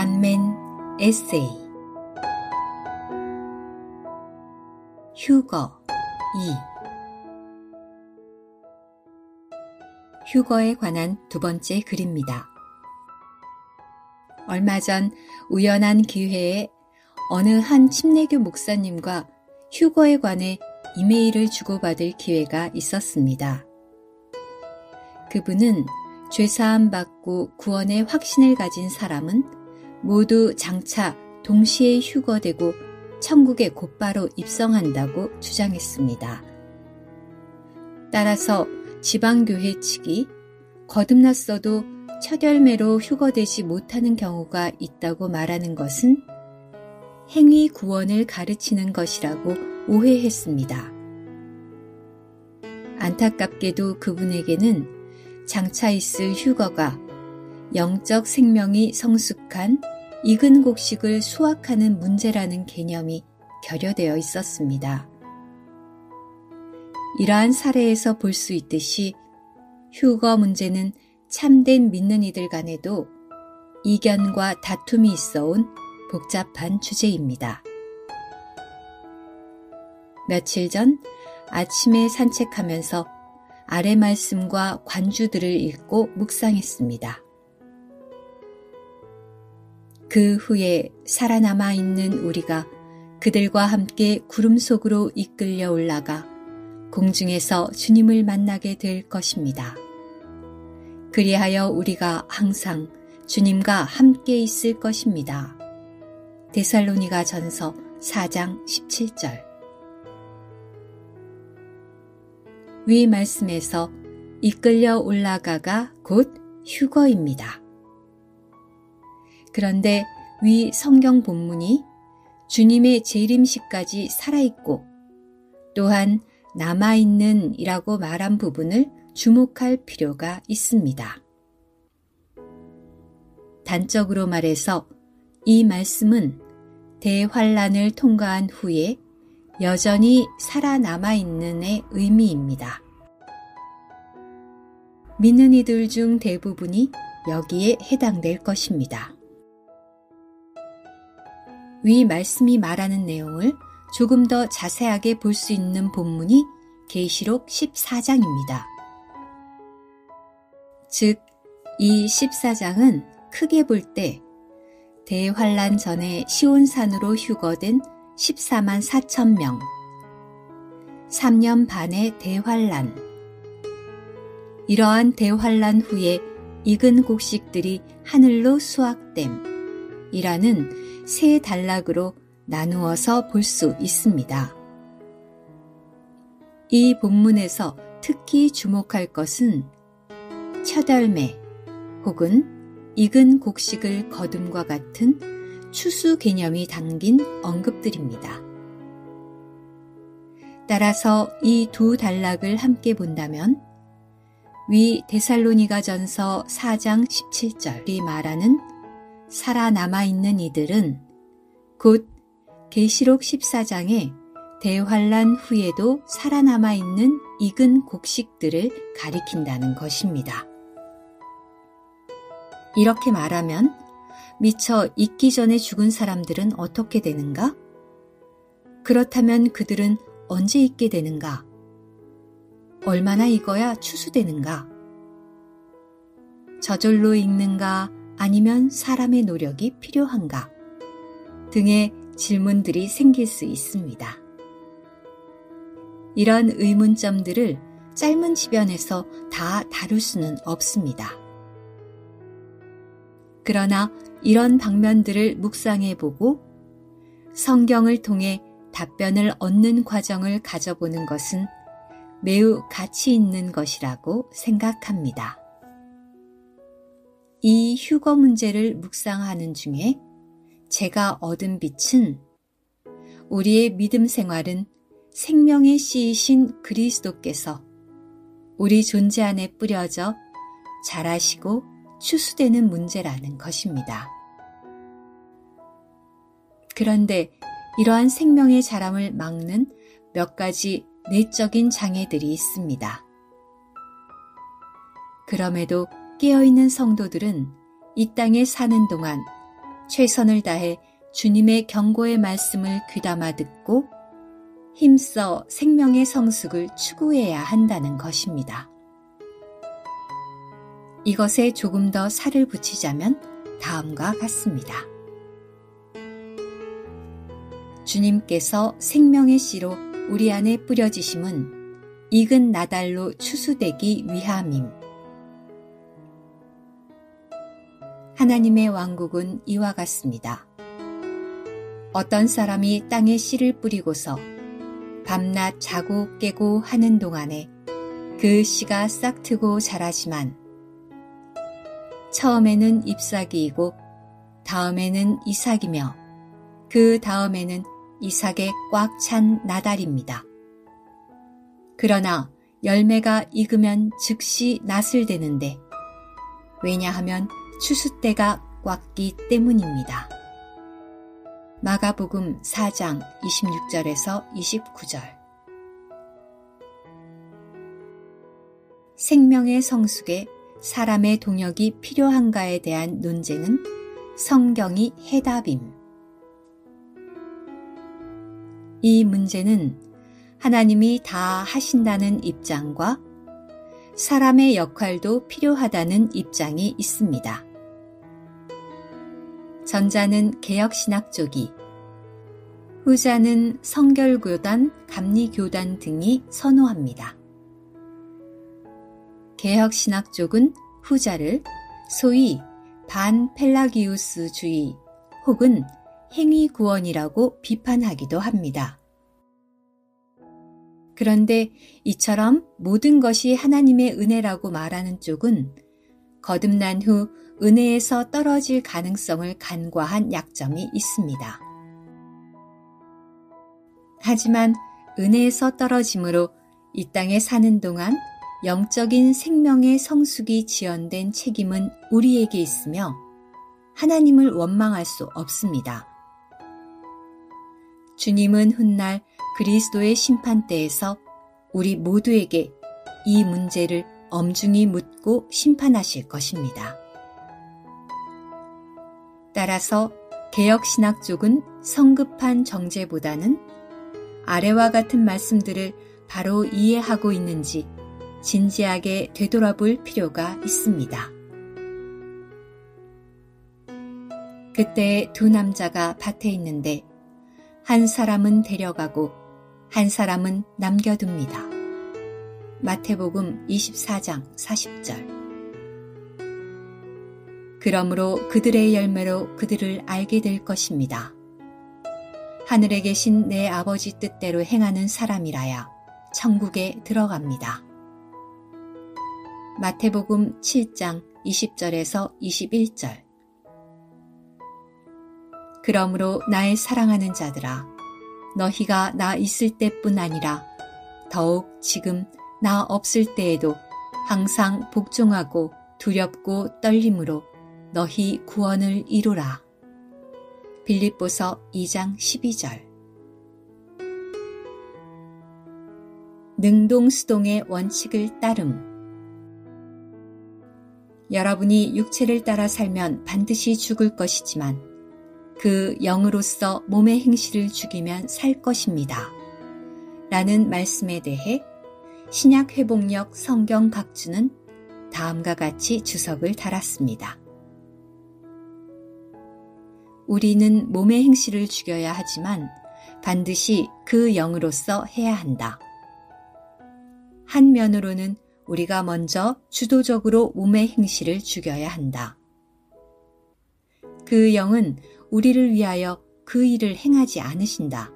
단멘 에세이 휴거 2 휴거에 관한 두 번째 글입니다. 얼마 전 우연한 기회에 어느 한 침례교 목사님과 휴거에 관해 이메일을 주고받을 기회가 있었습니다. 그분은 죄사함 받고 구원의 확신을 가진 사람은 모두 장차 동시에 휴거되고 천국에 곧바로 입성한다고 주장했습니다. 따라서 지방교회 측이 거듭났어도 첫 열매로 휴거되지 못하는 경우가 있다고 말하는 것은 행위 구원을 가르치는 것이라고 오해했습니다. 안타깝게도 그분에게는 장차 있을 휴거가 영적 생명이 성숙한 익은 곡식을 수확하는 문제라는 개념이 결여되어 있었습니다. 이러한 사례에서 볼 수 있듯이 휴거 문제는 참된 믿는 이들 간에도 이견과 다툼이 있어온 복잡한 주제입니다. 며칠 전 아침에 산책하면서 아래 말씀과 관주들을 읽고 묵상했습니다. 그 후에 살아남아 있는 우리가 그들과 함께 구름 속으로 이끌려 올라가 공중에서 주님을 만나게 될 것입니다. 그리하여 우리가 항상 주님과 함께 있을 것입니다. 데살로니가 전서 4장 17절. 위 말씀에서 이끌려 올라가가 곧 휴거입니다. 그런데 위 성경 본문이 주님의 재림시까지 살아있고 또한 남아있는 이라고 말한 부분을 주목할 필요가 있습니다. 단적으로 말해서 이 말씀은 대환란을 통과한 후에 여전히 살아남아있는의 의미입니다. 믿는 이들 중 대부분이 여기에 해당될 것입니다. 위 말씀이 말하는 내용을 조금 더 자세하게 볼 수 있는 본문이 계시록 14장입니다. 즉, 이 14장은 크게 볼 때 대환란 전에 시온산으로 휴거된 14만 4천 명, 3년 반의 대환란, 이러한 대환란 후에 익은 곡식들이 하늘로 수확됨 이라는 세 단락으로 나누어서 볼 수 있습니다. 이 본문에서 특히 주목할 것은 첫 열매 혹은 익은 곡식을 거둠과 같은 추수 개념이 담긴 언급들입니다. 따라서 이 두 단락을 함께 본다면 위 데살로니가 전서 4장 17절이 말하는 살아남아있는 이들은 곧 계시록 14장에 대환란 후에도 살아남아있는 익은 곡식들을 가리킨다는 것입니다. 이렇게 말하면 미처 있기 전에 죽은 사람들은 어떻게 되는가? 그렇다면 그들은 언제 있게 되는가? 얼마나 익어야 추수되는가? 저절로 익는가? 아니면 사람의 노력이 필요한가? 등의 질문들이 생길 수 있습니다. 이런 의문점들을 짧은 지변에서 다 다룰 수는 없습니다. 그러나 이런 방면들을 묵상해보고 성경을 통해 답변을 얻는 과정을 가져보는 것은 매우 가치 있는 것이라고 생각합니다. 이 휴거 문제를 묵상하는 중에 제가 얻은 빛은 우리의 믿음 생활은 생명의 씨이신 그리스도께서 우리 존재 안에 뿌려져 자라시고 추수되는 문제라는 것입니다. 그런데 이러한 생명의 자람을 막는 몇 가지 내적인 장애들이 있습니다. 그럼에도 깨어있는 성도들은 이 땅에 사는 동안 최선을 다해 주님의 경고의 말씀을 귀담아 듣고 힘써 생명의 성숙을 추구해야 한다는 것입니다. 이것에 조금 더 살을 붙이자면 다음과 같습니다. 주님께서 생명의 씨로 우리 안에 뿌려지심은 익은 나달로 추수되기 위함임. 하나님의 왕국은 이와 같습니다. 어떤 사람이 땅에 씨를 뿌리고서 밤낮 자고 깨고 하는 동안에 그 씨가 싹트고 자라지만 처음에는 잎사귀이고 다음에는 이삭이며 그 다음에는 이삭에 꽉 찬 나달입니다. 그러나 열매가 익으면 즉시 낫을 대는데 왜냐하면 추수 때가 꽉기 때문입니다. 마가복음 4장 26절에서 29절. 생명의 성숙에 사람의 동역이 필요한가에 대한 논쟁은 성경이 해답임. 이 문제는 하나님이 다 하신다는 입장과 사람의 역할도 필요하다는 입장이 있습니다. 전자는 개혁신학 쪽이, 후자는 성결교단, 감리교단 등이 선호합니다. 개혁신학 쪽은 후자를 소위 반펠라기우스주의 혹은 행위구원이라고 비판하기도 합니다. 그런데 이처럼 모든 것이 하나님의 은혜라고 말하는 쪽은 거듭난 후 은혜에서 떨어질 가능성을 간과한 약점이 있습니다. 하지만 은혜에서 떨어짐으로 이 땅에 사는 동안 영적인 생명의 성숙이 지연된 책임은 우리에게 있으며 하나님을 원망할 수 없습니다. 주님은 훗날 그리스도의 심판대에서 우리 모두에게 이 문제를 엄중히 묻고 심판하실 것입니다. 따라서 개혁신학 쪽은 성급한 정죄보다는 아래와 같은 말씀들을 바로 이해하고 있는지 진지하게 되돌아볼 필요가 있습니다. 그때 두 남자가 밭에 있는데 한 사람은 데려가고 한 사람은 남겨둡니다. 마태복음 24장 40절. 그러므로 그들의 열매로 그들을 알게 될 것입니다. 하늘에 계신 내 아버지 뜻대로 행하는 사람이라야 천국에 들어갑니다. 마태복음 7장 20절에서 21절. 그러므로 나의 사랑하는 자들아, 너희가 나 있을 때뿐 아니라 더욱 지금 나 없을 때에도 항상 복종하고 두렵고 떨림으로 너희 구원을 이루라. 빌립보서 2장 12절. 능동수동의 원칙을 따름. 여러분이 육체를 따라 살면 반드시 죽을 것이지만 그 영으로서 몸의 행실을 죽이면 살 것입니다. 라는 말씀에 대해 신약회복역 성경 각주는 다음과 같이 주석을 달았습니다. 우리는 몸의 행실을 죽여야 하지만 반드시 그 영으로서 해야 한다. 한 면으로는 우리가 먼저 주도적으로 몸의 행실을 죽여야 한다. 그 영은 우리를 위하여 그 일을 행하지 않으신다.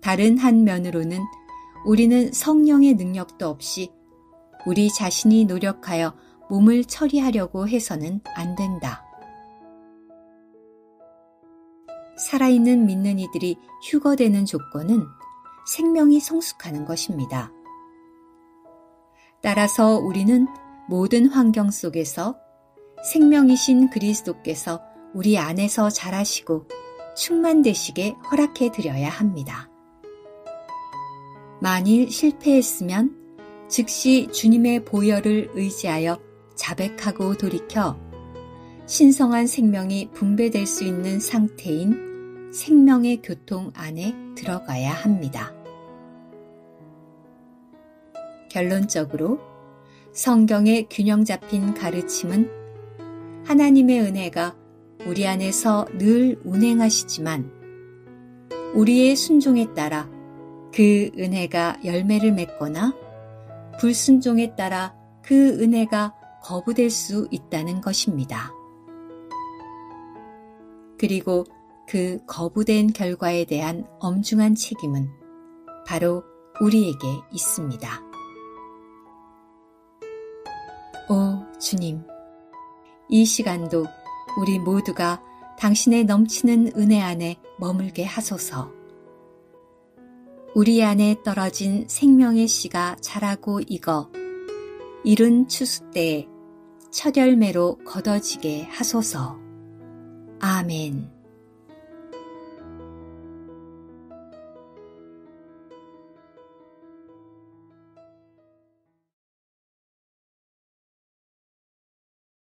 다른 한 면으로는 우리는 성령의 능력도 없이 우리 자신이 노력하여 몸을 처리하려고 해서는 안 된다. 살아있는 믿는 이들이 휴거되는 조건은 생명이 성숙하는 것입니다. 따라서 우리는 모든 환경 속에서 생명이신 그리스도께서 우리 안에서 자라시고 충만되시게 허락해 드려야 합니다. 만일 실패했으면 즉시 주님의 보혈을 의지하여 자백하고 돌이켜 신성한 생명이 분배될 수 있는 상태인 생명의 교통 안에 들어가야 합니다. 결론적으로 성경의 균형 잡힌 가르침은 하나님의 은혜가 우리 안에서 늘 운행하시지만 우리의 순종에 따라 그 은혜가 열매를 맺거나 불순종에 따라 그 은혜가 거부될 수 있다는 것입니다. 그리고 그 거부된 결과에 대한 엄중한 책임은 바로 우리에게 있습니다. 오 주님, 이 시간도 우리 모두가 당신의 넘치는 은혜 안에 머물게 하소서. 우리 안에 떨어진 생명의 씨가 자라고 익어 이른 추수 때에 첫 열매로 걷어지게 하소서. 아멘.